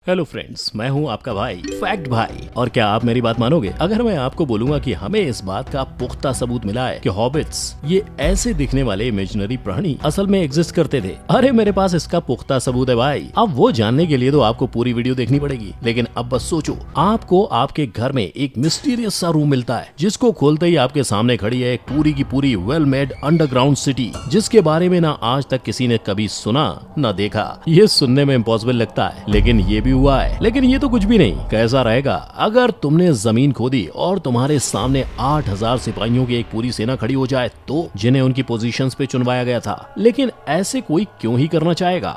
Hello friends, मैं हूं आपका भाई फैक्ट भाई। और क्या आप मेरी बात मानोगे अगर मैं आपको बोलूंगा कि हमें इस बात का पुख्ता सबूत मिला है कि हॉबिट्स ये ऐसे दिखने वाले इमेजिनरी प्राणी असल में एग्जिस्ट करते थे। अरे मेरे पास इसका पुख्ता सबूत है भाई। अब वो जानने के लिए तो आपको पूरी वीडियो देखनी पड़ेगी, लेकिन अब बस सोचो, आपको आपके घर में एक मिस्टीरियस सा रूम मिलता है जिसको खोलते ही आपके सामने खड़ी है एक पूरी की पूरी वेल मेड अंडरग्राउंड सिटी, जिसके बारे में ना आज तक किसी ने कभी सुना न देखा। ये सुनने में इम्पॉसिबल लगता है, लेकिन ये भी हुआ है। लेकिन ये तो कुछ भी नहीं। कैसा रहेगा अगर तुमने जमीन खोदी और तुम्हारे सामने 8000 सिपाहियों की एक पूरी सेना खड़ी हो जाए, तो जिन्हें उनकी पोजीशंस पे चुनवाया गया था। लेकिन ऐसे कोई क्यों ही करना चाहेगा?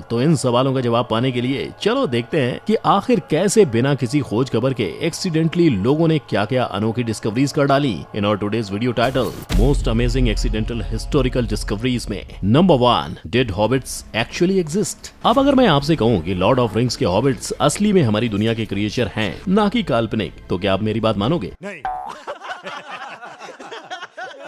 तो इन सवालों का जवाब पाने के लिए चलो देखते हैं कि आखिर कैसे बिना किसी खोज खबर के एक्सीडेंटली लोगों ने क्या क्या अनोखी डिस्कवरीज कर डाली। In our today's video title most amazing accidental historical discoveries में number 1, did hobbits actually exist? अब अगर मैं आपसे कहूँ कि लॉर्ड ऑफ रिंग्स के हॉबिट्स असली में हमारी दुनिया के क्रिएचर हैं, ना कि काल्पनिक, तो क्या आप मेरी बात मानोगे? नहीं।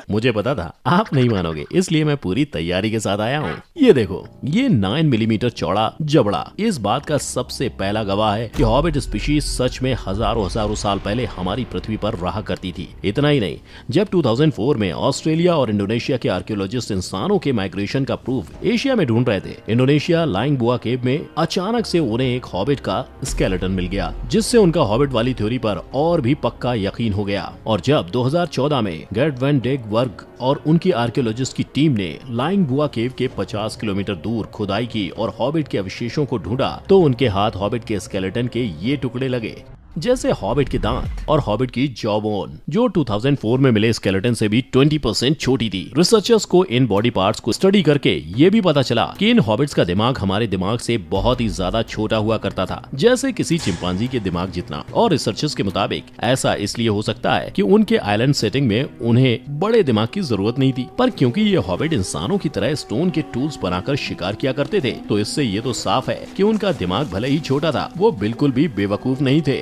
मुझे पता था आप नहीं मानोगे, इसलिए मैं पूरी तैयारी के साथ आया हूँ। ये देखो, ये 9 मिलीमीटर चौड़ा जबड़ा इस बात का सबसे पहला गवाह है कि हॉबिट स्पीशीज सच में हजारों साल पहले हमारी पृथ्वी पर रहा करती थी। इतना ही नहीं, जब 2004 में ऑस्ट्रेलिया और इंडोनेशिया के आर्कियोलॉजिस्ट इंसानों के माइग्रेशन का प्रूफ एशिया में ढूंढ रहे थे, इंडोनेशिया लाइंग बुआ केव में अचानक से उन्हें एक हॉबिट का स्केलेटन मिल गया, जिससे उनका हॉबिट वाली थ्योरी पर और भी पक्का यकीन हो गया। और जब 2014 में गेर्ट वैन डेग वर्ग और उनकी आर्कियोलॉजिस्ट की टीम ने लाइंग बुआ केव के 50 किलोमीटर दूर खुदाई की और हॉबिट के अवशेषों को ढूंढा, तो उनके हाथ हॉबिट के स्केलेटन के ये टुकड़े लगे, जैसे हॉबिट के दांत और हॉबिट की जॉबोन, जो 2004 में मिले स्केलेटन से भी 20% छोटी थी। रिसर्चर्स को इन बॉडी पार्ट्स को स्टडी करके ये भी पता चला कि इन हॉबिट्स का दिमाग हमारे दिमाग से बहुत ही ज्यादा छोटा हुआ करता था, जैसे किसी चिंपांजी के दिमाग जितना। और रिसर्चर्स के मुताबिक ऐसा इसलिए हो सकता है कि उनके आइलैंड सेटिंग में उन्हें बड़े दिमाग की जरूरत नहीं थी, पर क्योंकि ये हॉबिट इंसानों की तरह स्टोन के टूल्स बनाकर शिकार किया करते थे, तो इससे ये तो साफ है कि उनका दिमाग भले ही छोटा था, वो बिल्कुल भी बेवकूफ नहीं थे।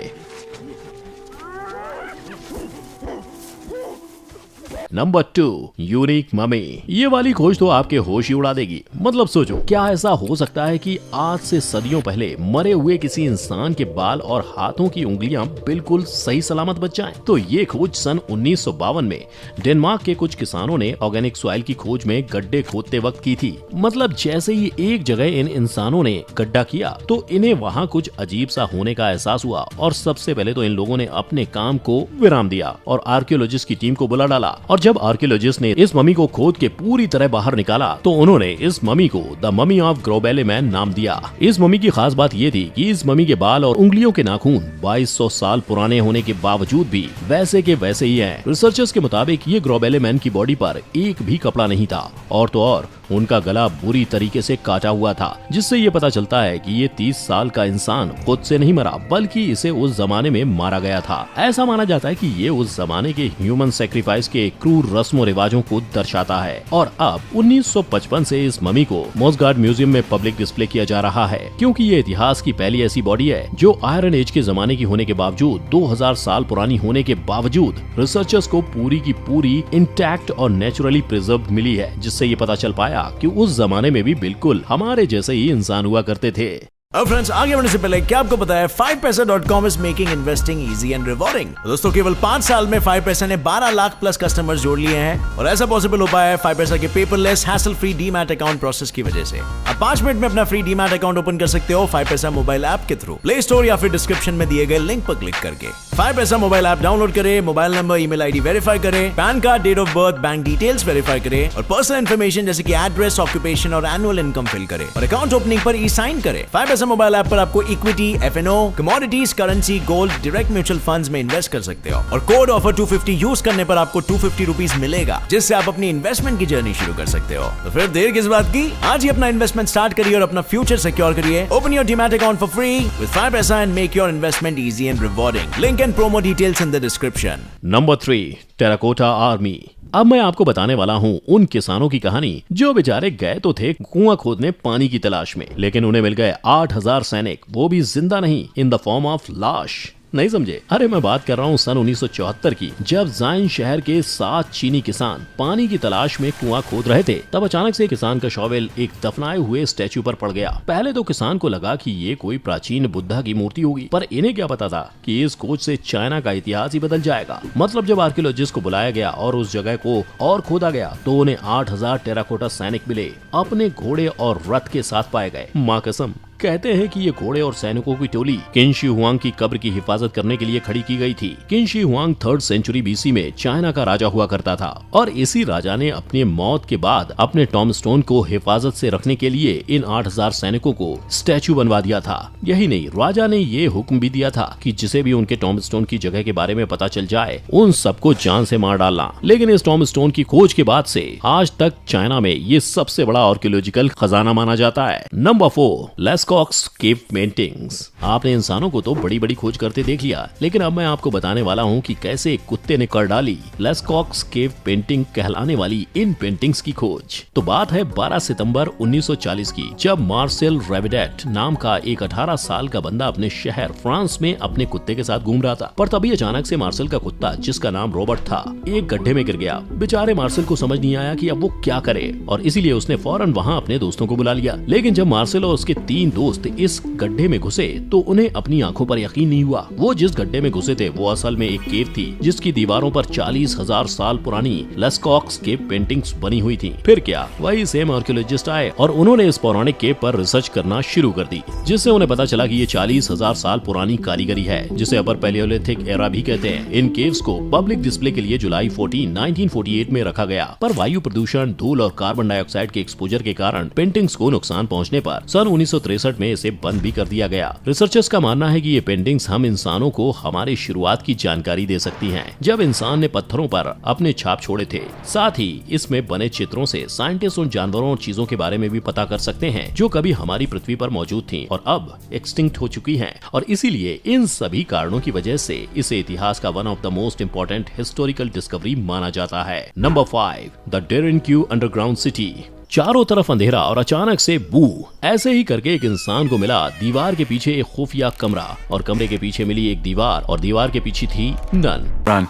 Number 2, unique mummy. ये वाली खोज तो आपके होश ही उड़ा देगी। मतलब सोचो, क्या ऐसा हो सकता है कि आज से सदियों पहले मरे हुए किसी इंसान के बाल और हाथों की उंगलियां बिल्कुल सही सलामत बच जाएं? तो ये खोज सन 1952 में डेनमार्क के कुछ किसानों ने ऑर्गेनिक सॉइल की खोज में गड्ढे खोदते वक्त की थी। मतलब जैसे ही एक जगह इन इंसानों ने गड्ढा किया, तो इन्हें वहाँ कुछ अजीब सा होने का एहसास हुआ, और सबसे पहले तो इन लोगों ने अपने काम को विराम दिया और आर्कियोलॉजिस्ट की टीम को बुला डाला। और जब आर्कियोलॉजिस्ट ने इस ममी को खोद के पूरी तरह बाहर निकाला, तो उन्होंने इस ममी को द ममी ऑफ ग्रोबेले मैन नाम दिया। इस ममी की खास बात ये थी कि इस ममी के बाल और उंगलियों के नाखून 2200 साल पुराने होने के बावजूद भी वैसे के वैसे ही हैं। रिसर्चर्स के मुताबिक ये ग्रोबेले मैन की बॉडी पर एक भी कपड़ा नहीं था, और तो और उनका गला बुरी तरीके से काटा हुआ था, जिससे ये पता चलता है कि ये 30 साल का इंसान खुद से नहीं मरा, बल्कि इसे उस जमाने में मारा गया था। ऐसा माना जाता है कि ये उस जमाने के ह्यूमन सेक्रीफाइस के क्रूर रस्मों रिवाजों को दर्शाता है। और अब 1955 से इस ममी को मोसगार्ड म्यूजियम में पब्लिक डिस्प्ले किया जा रहा है, क्योंकि ये इतिहास की पहली ऐसी बॉडी है जो आयरन एज के जमाने की होने के बावजूद, 2000 साल पुरानी होने के बावजूद रिसर्चर्स को पूरी की पूरी इंटैक्ट और नेचुरली प्रिजर्व्ड मिली है, जिससे ये पता चल पाया कि उस जमाने में भी बिल्कुल हमारे जैसे ही इंसान हुआ करते थे। अब फ्रेंड्स, आगे बढ़ने से पहले क्या आपको पता है 5paisa.com is making investing easy and rewarding। दोस्तों, केवल 5 साल में 5paisa ने 12 लाख प्लस कस्टमर्स जोड़ लिए हैं, और ऐसा पॉसिबल हो पाया है 5paisa के paperless hassle free demat account process की वजह से। अब 5 मिनट में अपना फ्री डीमैट अकाउंट ओपन कर सकते हो 5paisa मोबाइल ऐप के थ्रू, प्ले स्टोर या फिर डिस्क्रिप्शन में दिए गए लिंक पर क्लिक करके। 5paisa मोबाइल ऐप डाउनलोड करें, mobile number email ID verify करें, pan card, date of birth, bank details verify करें, और पर्सनल इन्फॉर्मेशन जैसे कि एड्रेस, ऑक्यूपेशन और एनुअल इनकम फिल करें, और अकाउंट ओपनिंग पर ई साइन करें। 5paisa मोबाइल ऐप पर आपको equity, FNO, commodities, currency, gold, direct mutual funds में इन्वेस्ट कर सकते हो, और कोड ऑफर 250 यूज करने पर आपको 250 रुपीज मिलेगा, जिससे आप अपनी इन्वेस्टमेंट की जर्नी शुरू कर सकते हो। तो फिर देर किस बात की, आज ही अपना इन्वेस्टमेंट स्टार्ट करिए और अपना फ्यूचर सिक्योर करिए। Open your demat account for free with 5paisa and make your investment easy and rewarding. Link and promo details in the description. Number 3, terracotta army. अब मैं आपको बताने वाला हूँ उन किसानों की कहानी जो बेचारे गए तो थे कुआं खोदने पानी की तलाश में, लेकिन उन्हें मिल गए 8000 सैनिक, वो भी जिंदा नहीं, इन द फॉर्म ऑफ लाश। नहीं समझे? अरे मैं बात कर रहा हूँ सन 1974 की, जब जाइन शहर के 7 चीनी किसान पानी की तलाश में कुआं खोद रहे थे। तब अचानक से किसान का शॉवेल एक दफनाए हुए स्टैचू पर पड़ गया। पहले तो किसान को लगा कि ये कोई प्राचीन बुद्धा की मूर्ति होगी, पर इन्हें क्या पता था कि इस खोज से चाइना का इतिहास ही बदल जाएगा। मतलब जब आर्कियोलॉजिस्ट को बुलाया गया और उस जगह को और खोदा गया तो उन्हें 8000 टेराकोटा सैनिक मिले, अपने घोड़े और रथ के साथ पाए गए। माँ कसम, कहते हैं कि ये घोड़े और सैनिकों की टोली किन शी हुआंग की कब्र की हिफाजत करने के लिए खड़ी की गई थी। Qin Shi Huang 3rd century BC में चाइना का राजा हुआ करता था और इसी राजा ने अपनी मौत के बाद अपने टॉमस्टोन को हिफाजत से रखने के लिए इन 8000 सैनिकों को स्टैचू बनवा दिया था। यही नहीं, राजा ने ये हुक्म भी दिया था कि जिसे भी उनके टॉमस्टोन की जगह के बारे में पता चल जाए उन सबको जान से मार डालना। लेकिन इस टॉमस्टोन की खोज के बाद से आज तक चाइना में ये सबसे बड़ा आर्कियोलॉजिकल खजाना माना जाता है। Number 4, Lascaux cave paintings. आपने इंसानों को तो बड़ी बड़ी खोज करते देख लिया, लेकिन अब मैं आपको बताने वाला हूँ कि कैसे एक कुत्ते ने कर डाली लेस्कॉक्स केव पेंटिंग कहलाने वाली इन पेंटिंग्स की खोज। तो बात है 12 सितंबर 1940 की, जब मार्सेल रेविडेट नाम का एक 18 साल का बंदा अपने शहर फ्रांस में अपने कुत्ते के साथ घूम रहा था। पर तभी अचानक से मार्सेल का कुत्ता, जिसका नाम रॉबर्ट था, एक गड्ढे में गिर गया। बेचारे मार्सेल को समझ नहीं आया कि अब वो क्या करे और इसीलिए उसने फौरन वहाँ अपने दोस्तों को बुला लिया। लेकिन जब मार्सेल और उसके 3 दोस्त इस गड्ढे में घुसे तो उन्हें अपनी आंखों पर यकीन नहीं हुआ। वो जिस गड्ढे में घुसे थे वो असल में एक केव थी, जिसकी दीवारों पर 40,000 साल पुरानी लेस्कॉक्स केव पेंटिंग्स बनी हुई थी। फिर क्या, वही सेम आर्कियोलॉजिस्ट आए और उन्होंने इस पौराणिक केव पर रिसर्च करना शुरू कर दी, जिससे उन्हें पता चला कि ये 40,000 साल पुरानी कारीगरी है, जिसे अपर पैलियोलिथिक एरा भी कहते हैं। इन केव्स को पब्लिक डिस्प्ले के लिए जुलाई 14, 1948 में रखा गया, पर वायु प्रदूषण, धूल और कार्बन डाइऑक्साइड के एक्सपोजर के कारण पेंटिंग्स को नुकसान पहुँचने पर सन 1963 में इसे बंद भी कर दिया गया। रिसर्चर्स का मानना है कि ये पेंटिंग्स हम इंसानों को हमारी शुरुआत की जानकारी दे सकती हैं, जब इंसान ने पत्थरों पर अपने छाप छोड़े थे। साथ ही इसमें बने चित्रों से साइंटिस्ट उन जानवरों और चीजों के बारे में भी पता कर सकते हैं जो कभी हमारी पृथ्वी पर मौजूद थी और अब एक्सटिंक्ट हो चुकी हैं। और इसीलिए इन सभी कारणों की वजह से इसे इतिहास का one of the most important historical discovery माना जाता है। Number 5, the Derinkuyu underground city. चारों तरफ अंधेरा और अचानक से बू, ऐसे ही करके एक इंसान को मिला दीवार के पीछे एक खुफिया कमरा और कमरे के पीछे मिली एक दीवार और दीवार के पीछे थी नन।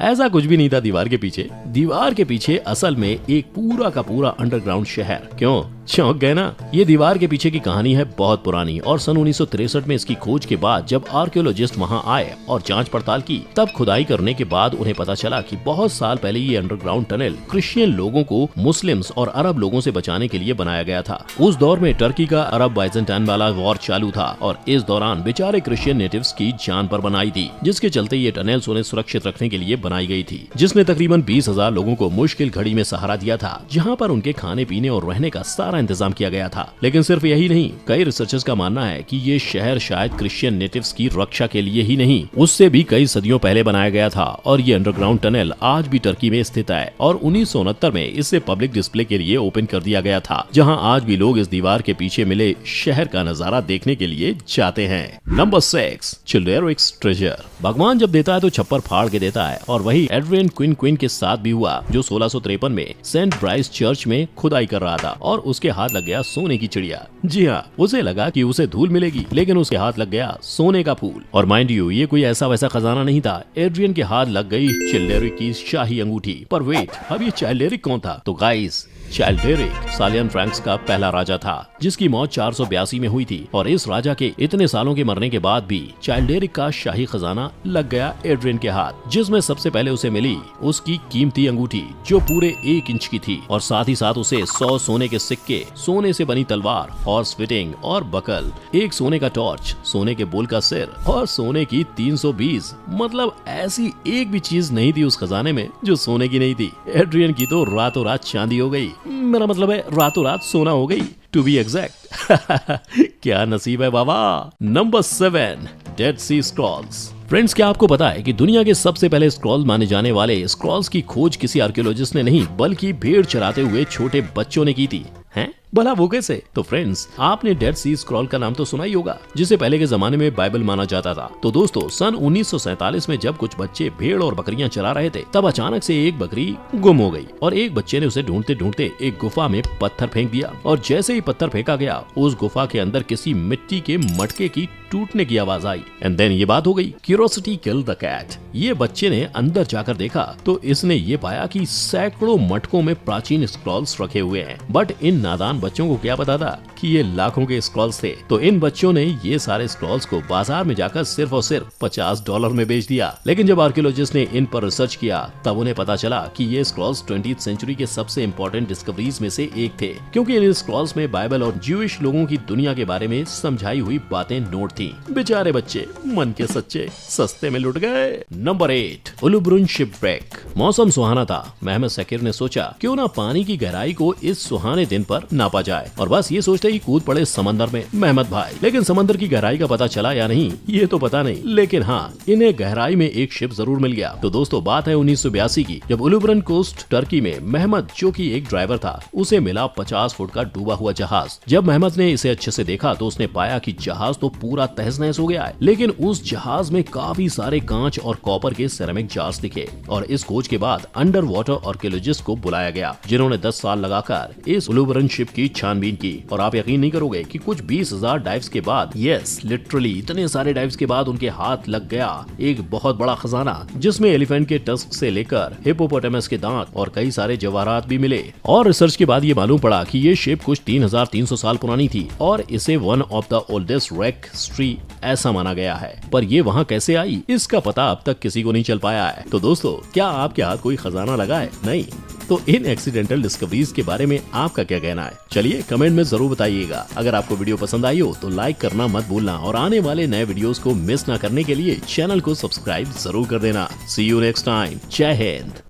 ऐसा कुछ भी नहीं था दीवार के पीछे। दीवार के पीछे असल में एक पूरा का पूरा अंडरग्राउंड शहर। क्यों, चौंक गए ना? ये दीवार के पीछे की कहानी है बहुत पुरानी और सन 1963 में इसकी खोज के बाद जब आर्कियोलॉजिस्ट वहां आए और जांच पड़ताल की, तब खुदाई करने के बाद उन्हें पता चला कि बहुत साल पहले ये अंडरग्राउंड टनल क्रिश्चियन लोगों को मुस्लिम्स और अरब लोगों से बचाने के लिए बनाया गया था। उस दौर में टर्की का अरब बाइजेंटाइन वाला वॉर चालू था और इस दौरान बेचारे क्रिश्चियन नेटिव्स की जान पर बनाई थी, जिसके चलते ये टनल्स उन्हें सुरक्षित रखने के लिए बनाई गई थी, जिसने तकरीबन 20,000 लोगों को मुश्किल घड़ी में सहारा दिया था, जहाँ पर उनके खाने पीने और रहने का सारा इंतजाम किया गया था। लेकिन सिर्फ यही नहीं, कई रिसर्चर्स का मानना है कि ये शहर शायद क्रिश्चियन नेटिव्स की रक्षा के लिए ही नहीं, उससे भी कई सदियों पहले बनाया गया था और ये अंडरग्राउंड टनल आज भी टर्की में स्थित है और 1969 में इसे पब्लिक डिस्प्ले के लिए ओपन कर दिया गया था, जहां आज भी लोग इस दीवार के पीछे मिले शहर का नजारा देखने के लिए जाते हैं। Number 6, Childeric's treasure. भगवान जब देता है तो छप्पर फाड़ के देता है और वही एड्रियन क्विन के साथ भी हुआ, जो 1653 में सेंट ब्राइस चर्च में खुदाई कर रहा था और उसके हाथ लग गया सोने की चिड़िया। जी हाँ, उसे लगा कि उसे धूल मिलेगी, लेकिन उसके हाथ लग गया सोने का फूल। और माइंड यू, ये कोई ऐसा वैसा खजाना नहीं था, एड्रियन के हाथ लग गई चिल्डेरिक की शाही अंगूठी। पर वेट, अब ये चिल्डेरिक कौन था? तो गाइस, चिल्डेरिक सालियन फ्रैंक्स का पहला राजा था, जिसकी मौत 482 में हुई थी और इस राजा के इतने सालों के मरने के बाद भी चिल्डेरिक का शाही खजाना लग गया एड्रियन के हाथ, जिसमें सबसे पहले उसे मिली उसकी कीमती अंगूठी जो पूरे 1 इंच की थी और साथ ही साथ उसे 100 सोने के सिक्के, सोने से बनी तलवार, हॉर्स फिटिंग और बकल, एक सोने का टॉर्च, सोने के बुल का सिर और सोने की 320, मतलब ऐसी एक भी चीज नहीं थी उस खजाने में जो सोने की नहीं थी। एड्रियन की तो रातों रात चांदी हो गई, मेरा मतलब है रातों रात सोना हो गई, टू बी एग्जैक्ट। क्या नसीब है बाबा। नंबर 7, डेड सी स्क्रॉल्स। फ्रेंड्स, क्या आपको पता है कि दुनिया के सबसे पहले स्क्रॉल माने जाने वाले स्क्रॉल्स की खोज किसी आर्कियोलॉजिस्ट ने नहीं, बल्कि भेड़ चराते हुए छोटे बच्चों ने की थी? हैं? भला वो कैसे? तो फ्रेंड्स, आपने डेड सी स्क्रॉल का नाम तो सुना ही होगा, जिसे पहले के जमाने में बाइबल माना जाता था। तो दोस्तों, सन 1947 में जब कुछ बच्चे भेड़ और बकरियां चला रहे थे, तब अचानक से एक बकरी गुम हो गई और एक बच्चे ने उसे ढूंढते ढूंढते एक गुफा में पत्थर फेंक दिया। और जैसे ही पत्थर फेंका गया, उस गुफा के अंदर किसी मिट्टी के मटके की टूटने की आवाज आई। एंड देन ये बात हो गई, क्यूरियोसिटी किल्ड द कैट। ये बच्चे ने अंदर जाकर देखा तो इसने ये पाया कि सैकड़ों मटकों में प्राचीन स्क्रॉल्स रखे हुए हैं। बट इन नादान बच्चों को क्या पता था कि ये लाखों के स्क्रॉल्स थे। तो इन बच्चों ने ये सारे स्क्रॉल्स को बाजार में जाकर सिर्फ और सिर्फ $50 में बेच दिया। लेकिन जब आर्कियोलॉजिस्ट ने इन पर रिसर्च किया, तब उन्हें पता चला कि ये स्क्रॉल्स 20th सेंचुरी के सबसे इम्पोर्टेंट डिस्कवरीज में से एक थे, क्योंकि इन स्क्रॉल्स में बाइबल और ज्यूइश लोगों की दुनिया के बारे में समझाई हुई बातें नोट थी। बेचारे बच्चे मन के सच्चे सस्ते में लुट गए। नंबर 8, उलुब्रुन शिपव्रेक। मौसम सुहाना था। महमद सकीर ने सोचा क्यों ना पानी की गहराई को इस सुहाने दिन पर नापा जाए, और बस ये सोचते ही कूद पड़े समंदर में महमद भाई। लेकिन समंदर की गहराई का पता चला या नहीं, ये तो पता नहीं, लेकिन हाँ, इन्हें गहराई में एक शिप जरूर मिल गया। तो दोस्तों, बात है 1982 की, जब उलुब्रुन कोस्ट टर्की में महमद, जो कि एक ड्राइवर था, उसे मिला 50 फुट का डूबा हुआ जहाज। जब महमद ने इसे अच्छे से देखा तो उसने पाया कि जहाज तो पूरा तहस नहस हो गया है, लेकिन उस जहाज में काफी सारे कांच और कॉपर के सेरेमिक जार्स दिखे। और इस खोज के बाद अंडर वाटर आर्कियोलॉजिस्ट को बुलाया गया, जिन्होंने 10 साल लगाकर इस उलुब्रुन शिप की छानबीन की। और आप यकीन नहीं करोगे कि कुछ 20,000 डाइव्स के बाद, यस लिटरली इतने सारे डाइव्स के बाद, उनके हाथ लग गया एक बहुत बड़ा खजाना, जिसमें एलिफेंट के टस्क से लेकर हिप्पोपोटामस के दांत और कई सारे जवाहरात भी मिले। और रिसर्च के बाद ये मालूम पड़ा कि ये शिप कुछ 3300 साल पुरानी थी और इसे one of the oldest wreck history ऐसा माना गया है। पर ये वहाँ कैसे आई, इसका पता अब तक किसी को नहीं चल पाया है। तो दोस्तों, क्या आपके हाथ कोई खजाना लगा है? नहीं? तो इन एक्सीडेंटल डिस्कवरीज के बारे में आपका क्या कहना है? चलिए कमेंट में जरूर बताइएगा। अगर आपको वीडियो पसंद आई हो तो लाइक करना मत भूलना, और आने वाले नए वीडियोस को मिस ना करने के लिए चैनल को सब्सक्राइब जरूर कर देना। सी यू नेक्स्ट टाइम। जय हिंद।